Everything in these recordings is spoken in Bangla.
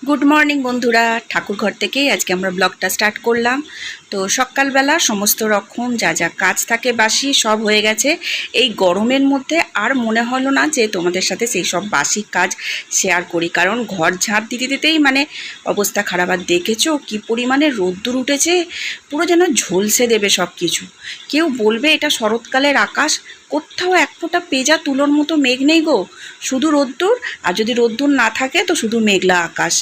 গুড মর্নিং বন্ধুরা, ঠাকুর ঘর থেকেই আজকে আমরা ব্লগটা স্টার্ট করলাম। তো সকালবেলা সমস্ত রকম যা যা কাজ থাকে বাসি সব হয়ে গেছে। এই গরমের মধ্যে আর মনে হলো না যে তোমাদের সাথে সেই সব বাসি কাজ শেয়ার করি, কারণ ঘর ঝাঁট দিতে দিতেই অবস্থা খারাপ। আর দেখেছো কি পরিমাণে রোদ্দুর উঠেছে, পুরো যেন ঝলসে দেবে সব কিছু। কেউ বলবে এটা শরৎকালের আকাশ, কোথাও এক ফোঁটা পেঁজা তুলোর মতো মেঘ নেই গো, শুধু রোদ্দুর। আর যদি রোদ্দুর না থাকে তো শুধু মেঘলা আকাশ,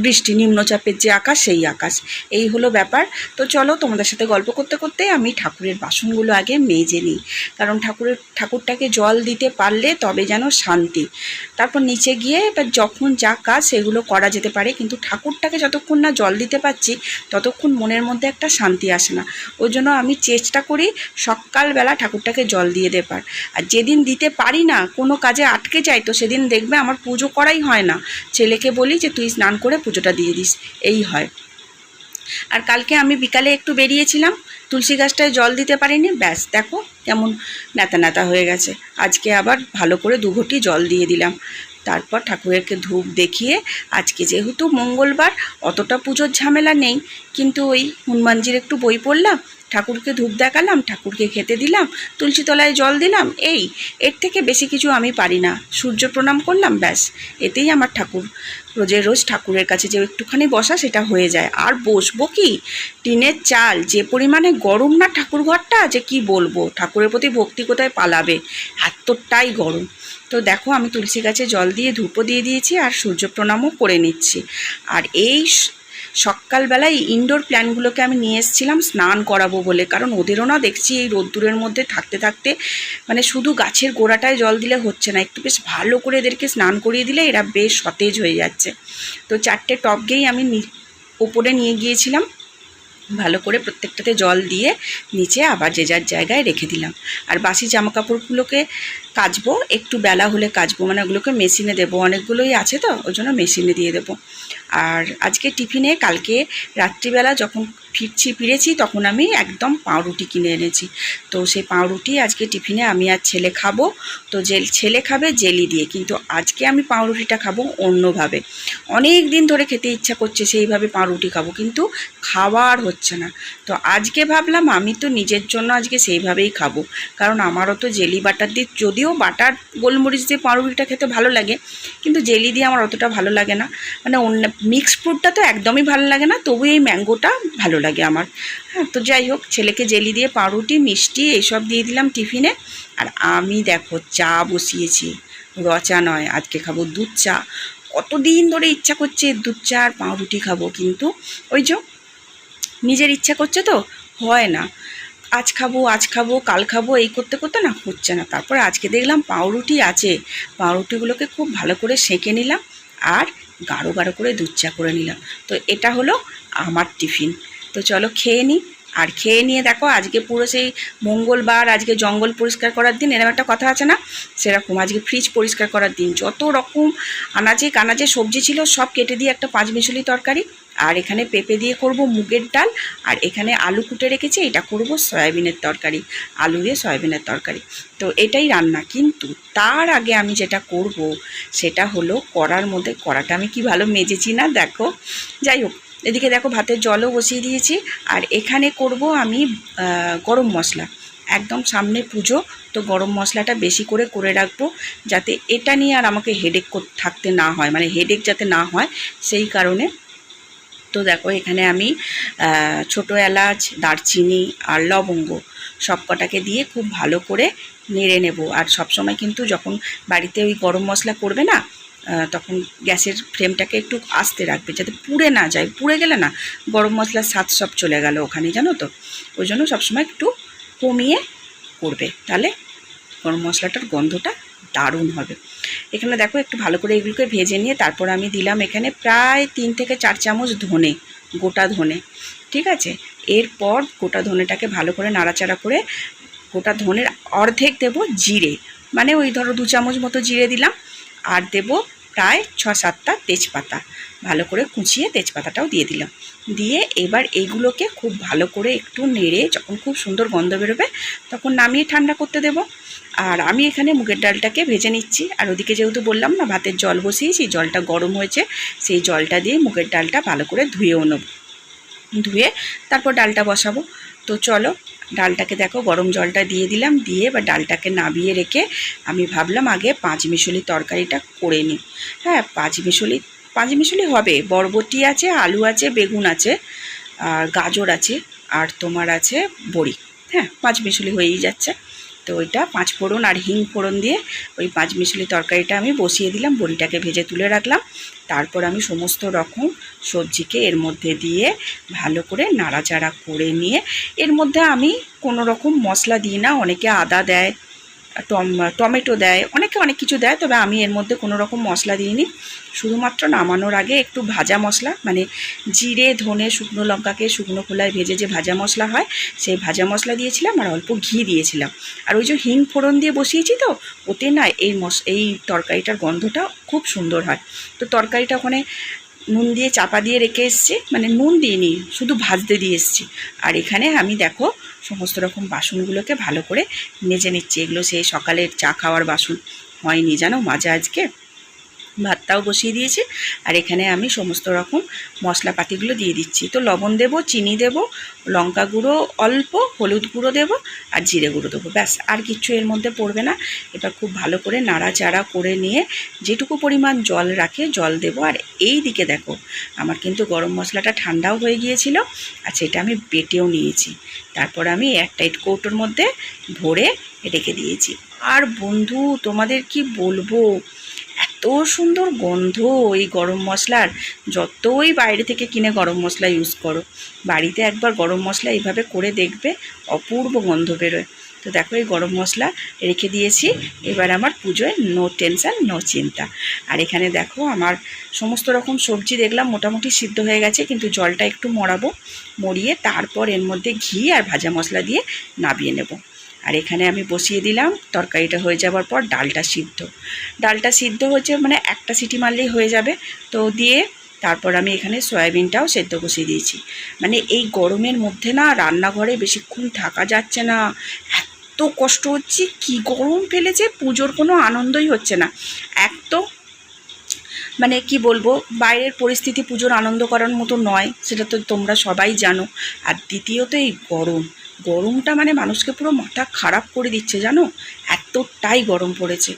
বৃষ্টি, নিম্নচাপের যে আকাশ সেই আকাশ। এই হলো ব্যাপার। তো চলো তোমাদের সাথে গল্প করতে করতে আমি ঠাকুরের বাসনগুলো আগে মেজে নিই, কারণ ঠাকুরটাকে জল দিতে পারলে তবে যেন শান্তি। তারপর নিচে গিয়ে এবার যখন যা কাজ সেগুলো করা যেতে পারে, কিন্তু ঠাকুরটাকে যতক্ষণ না জল দিতে পারছি ততক্ষণ মনের মধ্যে একটা শান্তি আসে না। ওই জন্য আমি চেষ্টা করি সকালবেলা ঠাকুরটাকে জল দিয়ে দেবার। আর যেদিন দিতে পারি না, কোনো কাজে আটকে যাই, তো সেদিন দেখবে আমার পুজো করাই হয় না। ছেলেকে বলি যে তুই স্নান করে পুজোটা দিয়ে দিস, এই হয়। আর কালকে আমি বিকালে একটু বেরিয়েছিলাম, তুলসী গাছটায় জল দিতে পারিনি, ব্যাস দেখো কেমন ন্যাতা ন্যাতা হয়ে গেছে। আজকে আবার ভালো করে 2 ঘটি জল দিয়ে দিলাম। তারপর ঠাকুরকে ধূপ দেখিয়ে, আজকে যেহেতু মঙ্গলবার অতটা পুজোর ঝামেলা নেই, কিন্তু ওই হনুমানজির একটু বই পড়লাম, ঠাকুরকে ধূপ দেখালাম, ঠাকুরকে খেতে দিলাম, তুলসী তলায় জল দিলাম, এর থেকে বেশি কিছু আমি পারি না। সূর্য প্রণাম করলাম, ব্যাস এতেই আমার ঠাকুর রোজ ঠাকুরের কাছে যে একটুখানি বসা সেটা হয়ে যায়। আর বসবো কি, টিনের চাল, যে পরিমাণে গরম না ঠাকুর ঘরটা, যে কি বলবো, ঠাকুরের প্রতি ভক্তি কোথায় পালাবে, এতটাই গরম। তো দেখো আমি তুলসী গাছে জল দিয়ে ধূপও দিয়ে দিয়েছি আর সূর্য প্রণামও করে নিচ্ছি। আর এই সকালবেলায় ইনডোর প্ল্যান্টগুলোকে আমি নিয়ে এসেছিলাম স্নান করাবো বলে, কারণ ওদেরও না দেখছি এই রোদ্দুরের মধ্যে থাকতে থাকতে শুধু গাছের গোড়াটায় জল দিলে হচ্ছে না, একটু বেশ ভালো করে এদেরকে স্নান করিয়ে দিলে এরা বেশ সতেজ হয়ে যাচ্ছে। তো 4টে টবকেই আমি ওপরে নিয়ে গিয়েছিলাম, ভালো করে প্রত্যেকটাতে জল দিয়ে নিচে আবার যে যার জায়গায় রেখে দিলাম। আর বাসি জামাকাপড়গুলোকে কাচবো, একটু বেলা হলে কাচবো, ওগুলোকে মেশিনে দেবো, অনেকগুলোই আছে তো ওই জন্য মেশিনে দিয়ে দেবো। আর আজকে টিফিনে কালকে রাত্রিবেলা যখন ফিরেছি তখন আমি একদম পাউরুটি কিনে এনেছি। তো সেই পাউরুটি আজকে টিফিনে আমি আর ছেলে খাবো। তো ছেলে খাবে জেলি দিয়ে, কিন্তু আজকে আমি পাউরুটিটা খাবো অন্যভাবে। অনেক দিন ধরে খেতে ইচ্ছা করছে সেইভাবে পাউরুটি খাবো, কিন্তু খাওয়ার হচ্ছে না। তো আজকে ভাবলাম আমি তো নিজের জন্য আজকে সেইভাবেই খাবো, কারণ আমারও তো জেলি বাটার দিয়ে, যদিও বাটার গোলমরিচ দিয়ে পাউরুটিটা খেতে ভালো লাগে, কিন্তু জেলি দিয়ে আমার অতটা ভালো লাগে না। অন্য মিক্স ফ্রুটটা তো একদমই ভালো লাগে না, তবু এই ম্যাঙ্গোটা ভালো লাগে আমার। হ্যাঁ, তো যাই হোক, ছেলেকে জেলি দিয়ে পাউরুটি, মিষ্টি এইসব দিয়ে দিলাম টিফিনে। আর আমি দেখো চা বসিয়েছি, রচা নয়, আজকে খাবো দুধ চা। কতদিন ধরে ইচ্ছা করছে দুধ চা আর পাউরুটি খাবো, কিন্তু ওই যে নিজের ইচ্ছা করছে তো হয় না। আজ খাবো কাল খাবো এই করতে করতে না হচ্ছে না। তারপর আজকে দেখলাম পাউরুটি আছে, পাউরুটিগুলোকে খুব ভালো করে সেঁকে নিলাম আর গাঢ় গাঢ় করে দুধ চা করে নিলাম। তো এটা হলো আমার টিফিন। তো চলো খেয়ে নিই। আর খেয়ে নিয়ে দেখো আজকে পুরো সেই মঙ্গলবার, আজকে জঙ্গল পরিষ্কার করার দিন, এরকম একটা কথা আছে না, সেরকম আজকে ফ্রিজ পরিষ্কার করার দিন। যত রকম আনাজে কানাজে সবজি ছিল সব কেটে দিয়ে একটা 5 মিশালি তরকারি। আর এখানে পেঁপে দিয়ে করব মুগের ডাল, আর এখানে আলু কুটে রেখেছি, এটা করব সয়াবিনের তরকারি, আলু দিয়ে সয়াবিনের তরকারি। তো এটাই রান্না। কিন্তু তার আগে আমি যেটা করব সেটা হলো কড়াটা আমি কি ভালো মেজেছি না দেখো। যাই হোক, এদিকে দেখো ভাতের জলও বসিয়ে দিয়েছি। আর এখানে করব আমি গরম মশলা, একদম সামনে পুজো, তো গরম মশলাটা বেশি করে করে রাখবো, যাতে এটা নিয়ে আর আমাকে হেডেক থাকতে না হয়, হেডেক যাতে না হয় সেই কারণে। তো দেখো এখানে আমি ছোটো এলাচ, দারচিনি আর লবঙ্গ সব কটাকে দিয়ে খুব ভালো করে নেড়ে নেব। আর সবসময় কিন্তু যখন বাড়িতে ওই গরম মশলা করবে না, তখন গ্যাসের ফ্লেমটাকে একটু আস্তে রাখবে, যাতে পুড়ে না যায়। পুড়ে গেলে না গরম মশলার স্বাদ সব চলে গেল ওখানে, জানো তো। ওই জন্য সবসময় একটু কমিয়ে করবে, তাহলে গরম মশলাটার গন্ধটা দারুণ হবে। এখানে দেখো একটু ভালো করে এগুলোকে ভেজে নিয়ে তারপর আমি দিলাম এখানে প্রায় 3 থেকে 4 চামচ ধনে, গোটা ধনে, ঠিক আছে। এরপর গোটা ধনেটাকে ভালো করে নাড়াচাড়া করে গোটা ধনের অর্ধেক দেব জিরে, ওই ধরো 2 চামচ মতো জিরে দিলাম। আর দেব প্রায় 6-7টা তেজপাতা ভালো করে কুচিয়ে তেজপাতাটাও দিয়ে দিলাম। দিয়ে এবার এইগুলোকে খুব ভালো করে একটু নেড়ে যখন খুব সুন্দর গন্ধ বেরোবে তখন নামিয়ে ঠান্ডা করতে দেব। আর আমি এখানে মুগের ডালটাকে ভেজে নিচ্ছি। আর ওদিকে যেহেতু বললাম না ভাতের জল বসিয়েছি, জলটা গরম হয়েছে, সেই জলটা দিয়ে মুগের ডালটা ভালো করে ধুয়েও নেব। ধুয়ে তারপর ডালটা বসাবো। তো চলো, ডালটাকে দেখো গরম জলটা দিয়ে দিলাম। দিয়ে এবার ডালটাকে নাবিয়ে রেখে আমি ভাবলাম আগে পাঁচমিশালি তরকারিটা করে নিই। হ্যাঁ, পাঁচমিশালি হবে। বরবটি আছে, আলু আছে, বেগুন আছে, আর গাজর আছে, আর তোমার আছে বড়ি। হ্যাঁ, পাঁচমিশালি হয়েই যাচ্ছে। তো ওইটা 5 ফোড়ন আর হিং ফোড়ন দিয়ে ওই পাঁচমিশালি তরকারিটা আমি বসিয়ে দিলাম। বড়িটাকে ভেজে তুলে রাখলাম। তারপর আমি সমস্ত রকম সবজিকে এর মধ্যে দিয়ে ভালো করে নাড়াচাড়া করে নিয়ে, এর মধ্যে আমি কোনো রকম মশলা দিই না। অনেকে আদা দেয়, টমেটো দেয়, অনেকে অনেক কিছু দেয়, তবে আমি এর মধ্যে কোনো রকম মশলা দিইনি। শুধুমাত্র নামানোর আগে একটু ভাজা মশলা, মানে জিরে, ধনে, শুকনো লঙ্কাকে শুকনো খোলায় ভেজে যে ভাজা মশলা হয় সেই ভাজা মশলা দিয়েছিলাম, আর অল্প ঘি দিয়েছিলাম। আর ওই যে হিং ফোড়ন দিয়ে বসিয়েছি, তো ওতে না এই তরকারিটার গন্ধটা খুব সুন্দর হয়। তো তরকারিটা ওখানে নুন দিয়ে চাপা দিয়ে রেখে এসেছি, মানে নুন দিইনি, শুধু ভাজতে দিয়ে এসেছি। আর এখানে আমি দেখো সমস্ত রকম বাসনগুলোকে ভালো করে মেজে নিচ্ছি। এগুলো সেই সকালের চা খাওয়ার বাসন হয়নি জানো মাজা আজকে। ভাতটাও বসিয়ে দিয়েছি। আর এখানে আমি সমস্ত রকম মশলাপাতিগুলো দিয়ে দিচ্ছি। তো লবণ দেব, চিনি দেব, লঙ্কা গুঁড়ো অল্প, হলুদ গুঁড়ো দেব, আর জিরে গুঁড়ো দেবো, ব্যাস। আর কিচ্ছু এর মধ্যে পড়বে না। এবার খুব ভালো করে নাড়াচাড়া করে নিয়ে যেটুকু পরিমাণ জল রাখে জল দেব। আর এই দিকে দেখো আমার কিন্তু গরম মশলাটা ঠান্ডাও হয়ে গিয়েছিল, আর সেটা আমি বেটেও নিয়েছি। তারপর আমি এয়ারটাইট কৌটোর মধ্যে ভরে রেখে দিয়েছি। আর বন্ধু তোমাদের কি বলবো, এত সুন্দর গন্ধ এই গরম মশলার। যতই বাইরে থেকে কিনে গরম মশলা ইউজ করো, বাড়িতে একবার গরম মশলা এইভাবে করে দেখবে, অপূর্ব গন্ধ বেরোয়। তো দেখো এই গরম মশলা রেখে দিয়েছি। এবার আমার পুজোয় নো টেনশান, নো চিন্তা। আর এখানে দেখো আমার সমস্ত রকম সবজি দেখলাম মোটামুটি সিদ্ধ হয়ে গেছে, কিন্তু জলটা একটু মরাবো। মরিয়ে তারপর এর মধ্যে ঘি আর ভাজা মশলা দিয়ে নাবিয়ে নেব। আর এখানে আমি বসিয়ে দিলাম তরকারিটা হয়ে যাওয়ার পর ডালটা সিদ্ধ হচ্ছে, মানে একটা সিটি মারলেই হয়ে যাবে। তো দিয়ে তারপর আমি এখানে সয়াবিনটাও সেদ্ধ বসিয়ে দিয়েছি। মানে এই গরমের মধ্যে না রান্নাঘরে বেশিক্ষণ থাকা যাচ্ছে না, এত কষ্ট হচ্ছে। কি গরম ফেলেছে, পুজোর কোনো আনন্দই হচ্ছে না। এক তো মানে কি বলবো, বাইরের পরিস্থিতি পুজোর আনন্দ করার মতো নয়, সেটা তো তোমরা সবাই জানো। আর দ্বিতীয়ত এই গরমটা মানে মানুষকে পুরো মাথা খারাপ করে দিচ্ছে জানো, এতটাই গরম পড়েছে।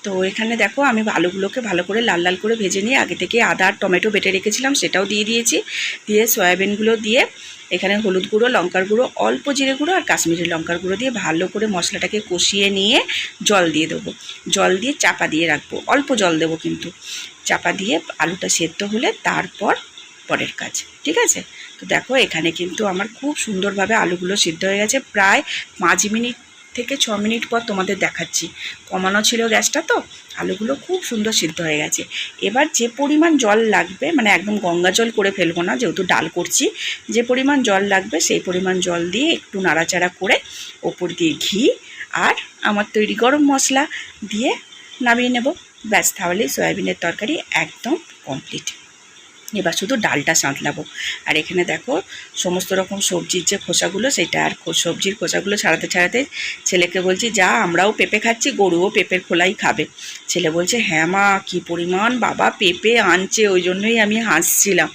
তো এখানে দেখো আমি আলুগুলোকে ভালো করে লাল লাল করে ভেজে নিয়ে আগে থেকে আদা আর টমেটো বেটে রেখেছিলাম, সেটাও দিয়ে দিয়েছি। দিয়ে সয়াবিনগুলো দিয়ে এখানে হলুদ গুঁড়ো, লঙ্কার গুঁড়ো, অল্প জিরে গুঁড়ো আর কাশ্মীরি লঙ্কার গুঁড়ো দিয়ে ভালো করে মশলাটাকে কষিয়ে নিয়ে জল দিয়ে দেবো। জল দিয়ে চাপা দিয়ে রাখবো, অল্প জল দেবো কিন্তু। চাপা দিয়ে আলুটা সেদ্ধ হলে তারপর পরের কাজ, ঠিক আছে? তো দেখো এখানে কিন্তু আমার খুব সুন্দরভাবে আলুগুলো সিদ্ধ হয়ে গেছে। প্রায় 5 মিনিট থেকে 6 মিনিট পর তোমাদের দেখাচ্ছি। কমানো ছিল গ্যাসটা, তো আলুগুলো খুব সুন্দর সিদ্ধ হয়ে গেছে। এবার যে পরিমাণ জল লাগবে, মানে একদম গঙ্গা জল করে ফেলবো না যেহেতু ডাল করছি, যে পরিমাণ জল লাগবে সেই পরিমাণ জল দিয়ে একটু নাড়াচাড়া করে ওপর দিয়ে ঘি আর আমার তৈরি গরম মশলা দিয়ে নামিয়ে নেব, ব্যাস। তাহলেই সয়াবিনের তরকারি একদম কমপ্লিট। এবার শুধু ডালটা সাঁতলাবো। আর এখানে দেখো সমস্ত রকম সবজির যে খোসাগুলো, সেটা আর সবজির খোসাগুলো ছাড়াতে ছাড়াতে ছেলেকে বলছি, যা আমরাও পেঁপে খাচ্ছি, গরুও পেঁপের খোলাই খাবে। ছেলে বলছে, হ্যাঁ মা, কী পরিমাণ বাবা পেঁপে আনছে। ওই জন্যই আমি হাসছিলাম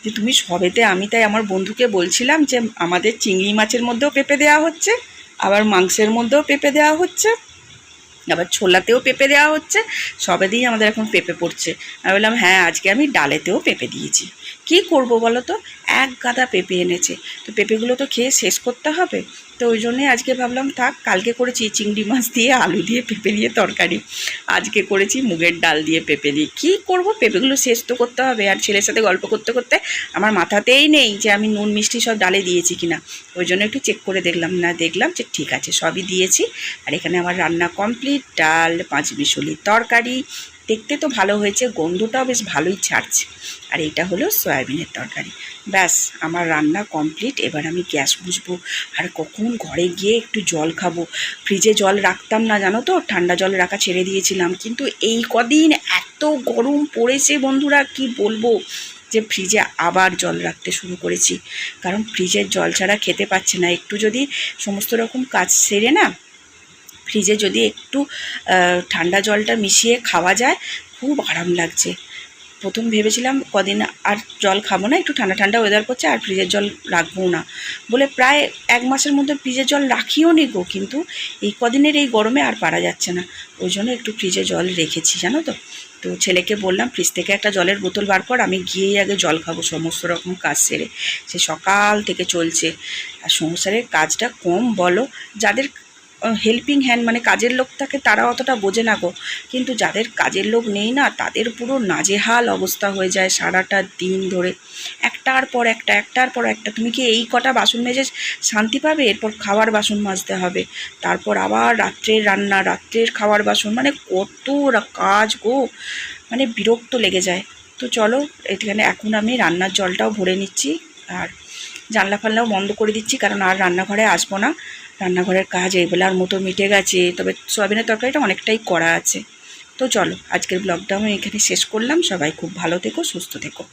যে তুমি সবেতে। আমি তাই আমার বন্ধুকে বলছিলাম যে আমাদের চিংড়ি মাছের মধ্যেও পেঁপে দেওয়া হচ্ছে, আবার মাংসের মধ্যেও পেঁপে দেওয়া হচ্ছে, আবার ছোলাতেও পেঁপে দেওয়া হচ্ছে, সবে দিয়েই আমাদের এখন পেঁপে পড়ছে। আমি বললাম, হ্যাঁ আজকে আমি ডালেতেও পেঁপে দিয়েছি। কি করব বলো তো, এক গাদা পেঁপে এনেছে, তো পেঁপেগুলো তো খেয়ে শেষ করতে হবে। তো ওই জন্যই আজকে ভাবলাম থাক, কালকে করেছি চিংড়ি মাছ দিয়ে আলু দিয়ে পেঁপে দিয়ে তরকারি, আজকে করেছি মুগের ডাল দিয়ে পেঁপে দিয়ে। কী করব, পেঁপেগুলো শেষ তো করতে হবে। আর ছেলের সাথে গল্প করতে করতে আমার মাথাতেই নেই যে আমি নুন মিষ্টি সব ডালে দিয়েছি কিনা। ওই জন্য একটু চেক করে দেখলাম যে ঠিক আছে, সবই দিয়েছি। আর এখানে আমার রান্না কমপ্লিট। ডাল, পাঁচমিশালি তরকারি, দেখতে তো ভালো হয়েছে, গন্ধটাও বেশ ভালোই ছাড়ছে। আর এইটা হলো সয়াবিনের তরকারি। ব্যাস আমার রান্না কমপ্লিট। এবার আমি গ্যাস বুঝবো। আর কখন ঘরে গিয়ে একটু জল খাবো। ফ্রিজে জল রাখতাম না জানো তো, ঠান্ডা জল রাখা ছেড়ে দিয়েছিলাম, কিন্তু এই কদিন এত গরম পড়েছে বন্ধুরা, কি বলবো, যে ফ্রিজে আবার জল রাখতে শুরু করেছি। কারণ ফ্রিজের জল ছাড়া খেতে পাচ্ছে না। একটু যদি সমস্ত রকম কাজ সেরে না ফ্রিজে যদি একটু ঠান্ডা জলটা মিশিয়ে খাওয়া যায়, খুব আরাম লাগছে। প্রথম ভেবেছিলাম কদিন আর জল খাবো না, একটু ঠান্ডা ঠান্ডা ওয়েদার করছে আর ফ্রিজের জল রাখবো না বলে প্রায় 1 মাসের মধ্যে ফ্রিজের জল রাখিও নি গো। কিন্তু এই কদিনের এই গরমে আর পারা যাচ্ছে না, ওই জন্য একটু ফ্রিজে জল রেখেছি জানো তো। তো ছেলেকে বললাম ফ্রিজ থেকে একটা জলের বোতল বার কর, আমি গিয়েই আগে জল খাবো সমস্ত রকম কাজ সেরে। সে সকাল থেকে চলছে। আর সংসারের কাজটা কম বলো, যাদের হেল্পিং হ্যান্ড মানে কাজের লোক থাকে তারা অতটা বোঝে না গো, কিন্তু যাদের কাজের লোক নেই না তাদের পুরো নাজেহাল অবস্থা হয়ে যায় সারাটা দিন ধরে, একটার পর একটা। তুমি কি এই কটা বাসন মেজে শান্তি পাবে? এরপর খাওয়ার বাসন মাজতে হবে, তারপর আবার রাত্রের রান্না, রাত্রের খাওয়ার বাসন, মানে কত কাজ গো, মানে বিরক্ত লেগে যায়। তো চলো এখানে এখন আমি রান্নার জলটাও ভরে নিচ্ছি আর জানলা ফাল্লাও বন্ধ করে দিচ্ছি, কারণ আর রান্নাঘরে আসবো না। রান্নাঘরের কাজ এই বেলার মতো মিটে গেছে, তবে সয়াবিনের তরকারিটা অনেকটাই করা আছে। তো চলো আজকের ব্লগটা আমি এখানে শেষ করলাম। সবাই খুব ভালো থেকো, সুস্থ থেকো।